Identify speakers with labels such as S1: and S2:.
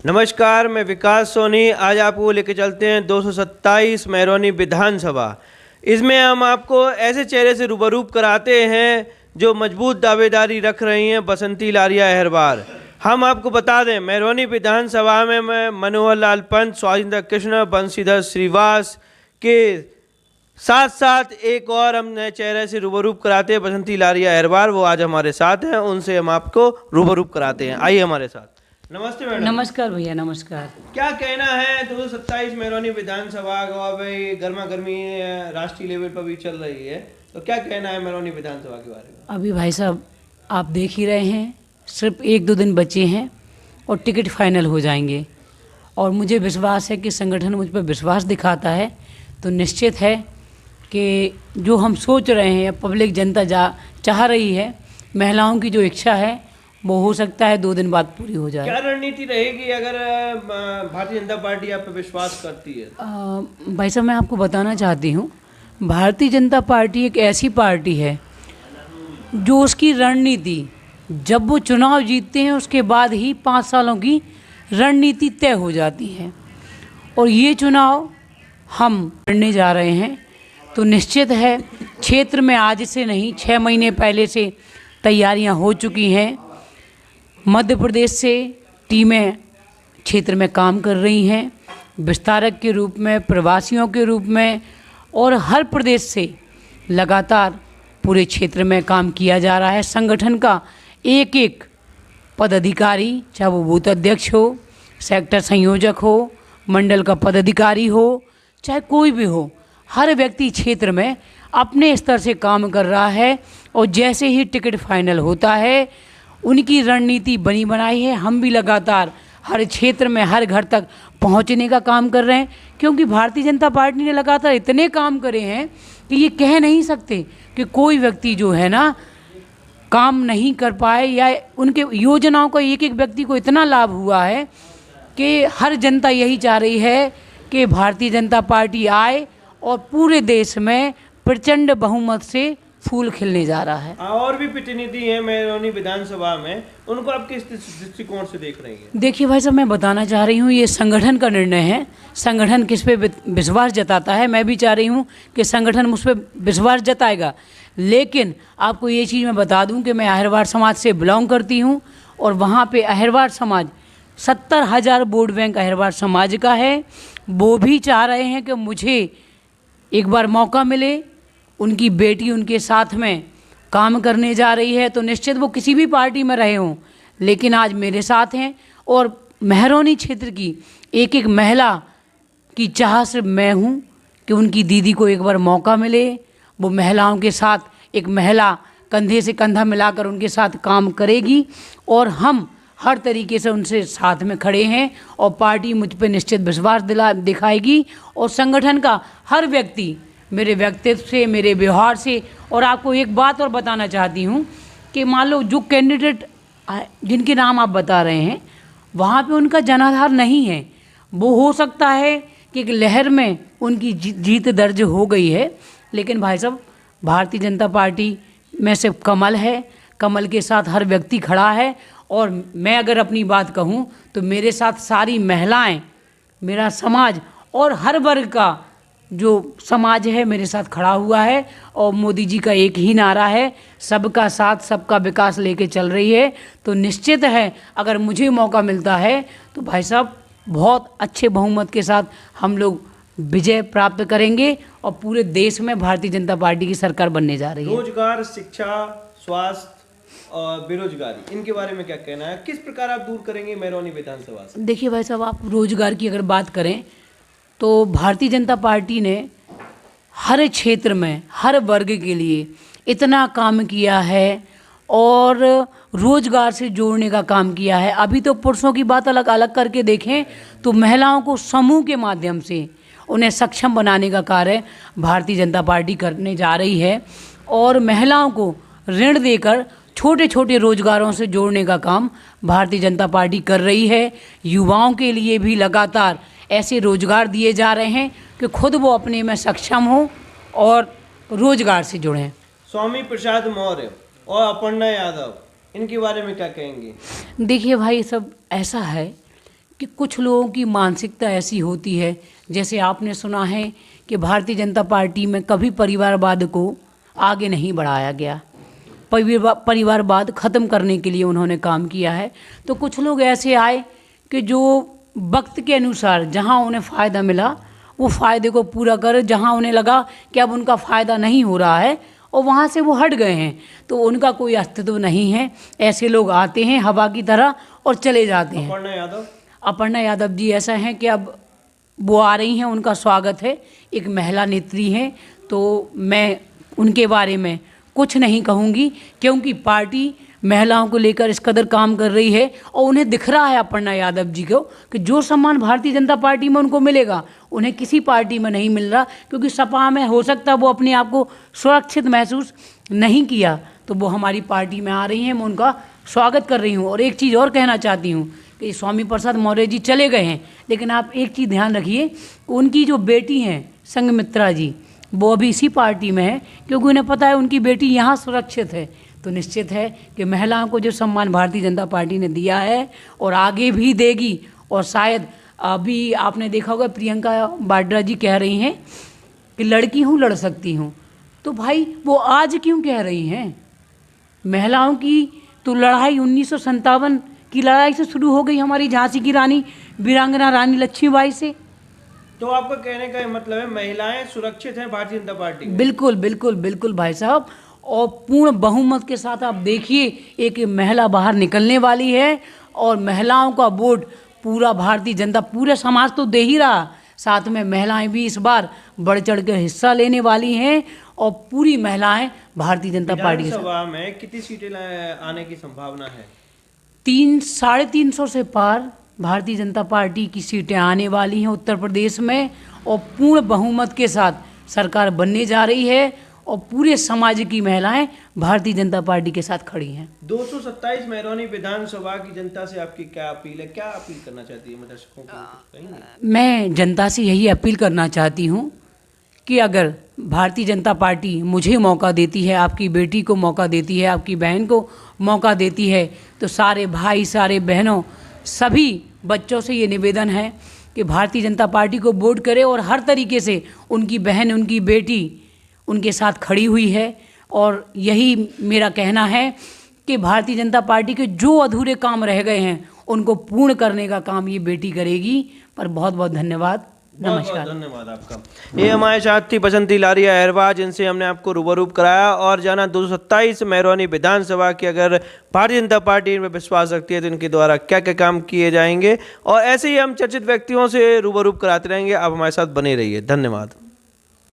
S1: नमस्कार, मैं विकास सोनी। आज आपको लेके चलते हैं 227 महरौनी विधानसभा। इसमें हम आपको ऐसे चेहरे से रूबरू कराते हैं जो मजबूत दावेदारी रख रही हैं बसंती लारिया अहरवार। हम आपको बता दें, महरौनी विधानसभा में मैं मनोहर लाल पंत, स्वाधीनता कृष्ण, बंशीधर श्रीवास के साथ साथ एक और हम नए चेहरे से रूबरू कराते हैं बसंती लारिया अहरवार। वो आज हमारे साथ हैं, उनसे हम आपको रूबरू कराते हैं। आइए हमारे साथ। नमस्ते मैडम।
S2: नमस्कार भैया, नमस्कार।
S1: क्या कहना है 227 महरौनी विधानसभा का? भाई गर्मा गर्मी राष्ट्रीय लेवल पर भी चल रही है, तो क्या कहना है महरौनी विधानसभा के बारे में?
S2: अभी भाई साहब आप देख ही रहे हैं, सिर्फ 1-2 दिन बचे हैं और टिकट फाइनल हो जाएंगे। और मुझे विश्वास है कि संगठन मुझ पर विश्वास दिखाता है, तो निश्चित है कि जो हम सोच रहे हैं, पब्लिक जनता चाह रही है, महिलाओं की जो इच्छा है वो हो सकता है 2 दिन बाद पूरी हो जाए।
S1: क्या रणनीति रहेगी अगर भारतीय जनता पार्टी आप पे विश्वास करती है?
S2: भाई साहब मैं आपको बताना चाहती हूँ, भारतीय जनता पार्टी एक ऐसी पार्टी है जो उसकी रणनीति, जब वो चुनाव जीतते हैं उसके बाद ही 5 सालों की रणनीति तय हो जाती है। और ये चुनाव हम लड़ने जा रहे हैं, तो निश्चित है क्षेत्र में आज से नहीं 6 महीने पहले से तैयारियां हो चुकी हैं। मध्य प्रदेश से टीमें क्षेत्र में काम कर रही हैं, विस्तारक के रूप में, प्रवासियों के रूप में, और हर प्रदेश से लगातार पूरे क्षेत्र में काम किया जा रहा है। संगठन का एक एक पदाधिकारी, चाहे वो बूथ अध्यक्ष हो, सेक्टर संयोजक हो, मंडल का पदाधिकारी हो, चाहे कोई भी हो, हर व्यक्ति क्षेत्र में अपने स्तर से काम कर रहा है। और जैसे ही टिकट फाइनल होता है, उनकी रणनीति बनी बनाई है। हम भी लगातार हर क्षेत्र में, हर घर तक पहुंचने का काम कर रहे हैं, क्योंकि भारतीय जनता पार्टी ने लगातार इतने काम करे हैं कि ये कह नहीं सकते कि कोई व्यक्ति जो है ना काम नहीं कर पाए, या उनके योजनाओं का एक एक व्यक्ति को इतना लाभ हुआ है कि हर जनता यही चाह रही है कि भारतीय जनता पार्टी आए और पूरे देश में प्रचंड बहुमत से फूल खिलने जा रहा है।
S1: और भी प्रतिनिधि हैं महरौनी विधानसभा में, उनको आप किस दृष्टिकोण से देख रही हैं?
S2: देखिए भाई साहब, मैं बताना चाह रही हूँ, ये संगठन का निर्णय है। संगठन किस पे विश्वास जताता है, मैं भी चाह रही हूँ कि संगठन मुझ पर विश्वास जताएगा। लेकिन आपको ये चीज़ मैं बता दूँ कि मैं अहरवार समाज से बिलोंग करती हूँ, और वहाँ पे अहरवार समाज 70,000 वोट बैंक अहरवार समाज का है। वो भी चाह रहे हैं कि मुझे एक बार मौका मिले, उनकी बेटी उनके साथ में काम करने जा रही है, तो निश्चित वो किसी भी पार्टी में रहे हों, लेकिन आज मेरे साथ हैं। और महरौनी क्षेत्र की एक एक महिला की चाह सिर्फ मैं हूँ कि उनकी दीदी को एक बार मौका मिले। वो महिलाओं के साथ एक महिला कंधे से कंधा मिलाकर उनके साथ काम करेगी, और हम हर तरीके से उनसे साथ में खड़े हैं, और पार्टी मुझ पर निश्चित विश्वास दिखाएगी। और संगठन का हर व्यक्ति मेरे व्यक्तित्व से, मेरे व्यवहार से, और आपको एक बात और बताना चाहती हूँ कि मान लो जो कैंडिडेट जिनके नाम आप बता रहे हैं, वहाँ पे उनका जनाधार नहीं है। वो हो सकता है कि एक लहर में उनकी जीत दर्ज हो गई है, लेकिन भाई साहब भारतीय जनता पार्टी में सिर्फ कमल है, कमल के साथ हर व्यक्ति खड़ा है। और मैं अगर अपनी बात कहूँ तो मेरे साथ सारी महिलाएं, मेरा समाज और हर वर्ग का जो समाज है मेरे साथ खड़ा हुआ है। और मोदी जी का एक ही नारा है, सबका साथ सबका विकास लेके चल रही है। तो निश्चित है अगर मुझे मौका मिलता है तो भाई साहब बहुत अच्छे बहुमत के साथ हम लोग विजय प्राप्त करेंगे, और पूरे देश में भारतीय जनता पार्टी की सरकार बनने जा रही है।
S1: रोजगार, शिक्षा, स्वास्थ्य और बेरोजगारी, इनके बारे में क्या कहना है? किस प्रकार आप दूर करेंगे महरौनी विधानसभा से?
S2: देखिए भाई साहब, आप रोजगार की अगर बात करें तो भारतीय जनता पार्टी ने हर क्षेत्र में हर वर्ग के लिए इतना काम किया है और रोजगार से जोड़ने का काम किया है। अभी तो पुरुषों की बात अलग अलग करके देखें तो महिलाओं को समूह के माध्यम से उन्हें सक्षम बनाने का कार्य भारतीय जनता पार्टी करने जा रही है, और महिलाओं को ऋण देकर छोटे छोटे रोजगारों से जोड़ने का काम भारतीय जनता पार्टी कर रही है। युवाओं के लिए भी लगातार ऐसे रोजगार दिए जा रहे हैं कि खुद वो अपने में सक्षम हो और रोजगार से जुड़ें।
S1: स्वामी प्रसाद मौर्य और अपर्णा यादव, इनके बारे में क्या कहेंगे?
S2: देखिए भाई सब ऐसा है कि कुछ लोगों की मानसिकता ऐसी होती है, जैसे आपने सुना है कि भारतीय जनता पार्टी में कभी परिवारवाद को आगे नहीं बढ़ाया गया, परिवारवाद ख़त्म करने के लिए उन्होंने काम किया है। तो कुछ लोग ऐसे आए कि जो वक्त के अनुसार जहां उन्हें फ़ायदा मिला वो फ़ायदे को पूरा कर, जहां उन्हें लगा कि अब उनका फ़ायदा नहीं हो रहा है और वहाँ से वो हट गए हैं, तो उनका कोई अस्तित्व नहीं है। ऐसे लोग आते हैं हवा की तरह और चले जाते हैं। अपर्णा यादव जी ऐसा हैं कि अब वो आ रही हैं, उनका स्वागत है, एक महिला नेत्री हैं, तो मैं उनके बारे में कुछ नहीं कहूँगी, क्योंकि पार्टी महिलाओं को लेकर इस कदर काम कर रही है और उन्हें दिख रहा है अपर्णा यादव जी को कि जो सम्मान भारतीय जनता पार्टी में उनको मिलेगा उन्हें किसी पार्टी में नहीं मिल रहा, क्योंकि सपा में हो सकता है वो अपने आप को सुरक्षित महसूस नहीं किया, तो वो हमारी पार्टी में आ रही हैं, मैं उनका स्वागत कर रही हूँ। और एक चीज़ और कहना चाहती हूँ कि स्वामी प्रसाद मौर्य जी चले गए हैं, लेकिन आप एक चीज़ ध्यान रखिए, उनकी जो बेटी हैं संघमित्रा जी, वो अभी इसी पार्टी में है, क्योंकि उन्हें पता है उनकी बेटी यहाँ सुरक्षित है। तो निश्चित है कि महिलाओं को जो सम्मान भारतीय जनता पार्टी ने दिया है और आगे भी देगी, और शायद अभी आपने देखा होगा प्रियंका वाड्रा जी कह रही हैं कि लड़की हूँ लड़ सकती हूँ, तो भाई वो आज क्यों कह रही हैं? महिलाओं की तो लड़ाई 1957 की लड़ाई से शुरू हो गई, हमारी झांसी की रानी वीरांगना रानी लक्ष्मीबाई से।
S1: तो आपका कहने का मतलब है महिलाएं सुरक्षित हैं भारतीय जनता पार्टी में?
S2: बिल्कुल बिल्कुल बिल्कुल भाई साहब, और पूर्ण बहुमत के साथ आप देखिए एक महिला बाहर निकलने वाली है और महिलाओं का वोट पूरा भारतीय जनता, पूरे समाज तो दे ही रहा, साथ में महिलाएं भी इस बार बढ़ चढ़ कर हिस्सा लेने वाली हैं और पूरी महिलाएं भारतीय जनता पार्टी
S1: विधानसभा में कितनी सीटें आने की संभावना है?
S2: 300-350 से पार भारतीय जनता पार्टी की सीटें आने वाली हैं उत्तर प्रदेश में, और पूर्ण बहुमत के साथ सरकार बनने जा रही है और पूरे समाज की महिलाएं भारतीय जनता पार्टी के साथ खड़ी हैं।
S1: 227 मैरोनी विधानसभा की जनता से आपकी क्या अपील है, क्या अपील करना चाहती है दर्शकों को?
S2: मैं जनता से यही अपील करना चाहती हूँ कि अगर भारतीय जनता पार्टी मुझे मौका देती है, आपकी बेटी को मौका देती है, आपकी बहन को मौका देती है, तो सारे भाई, सारे बहनों, सभी बच्चों से ये निवेदन है कि भारतीय जनता पार्टी को वोट करें, और हर तरीके से उनकी बहन, उनकी बेटी उनके साथ खड़ी हुई है। और यही मेरा कहना है कि भारतीय जनता पार्टी के जो अधूरे काम रह गए हैं उनको पूर्ण करने का काम ये बेटी करेगी। पर बहुत बहुत धन्यवाद, नमस्कार।
S1: धन्यवाद आपका। ये हमारे साथ थी बसंती लारिया अहरवाज, जिनसे हमने आपको रूबरू कराया और जाना 227 मैरोनी विधानसभा की अगर भारतीय जनता पार्टी में विश्वास रखती है तो इनके द्वारा क्या क्या काम किए जाएंगे, और ऐसे ही हम चर्चित व्यक्तियों से रूबरू कराते रहेंगे। आप हमारे साथ बने रहिए। धन्यवाद।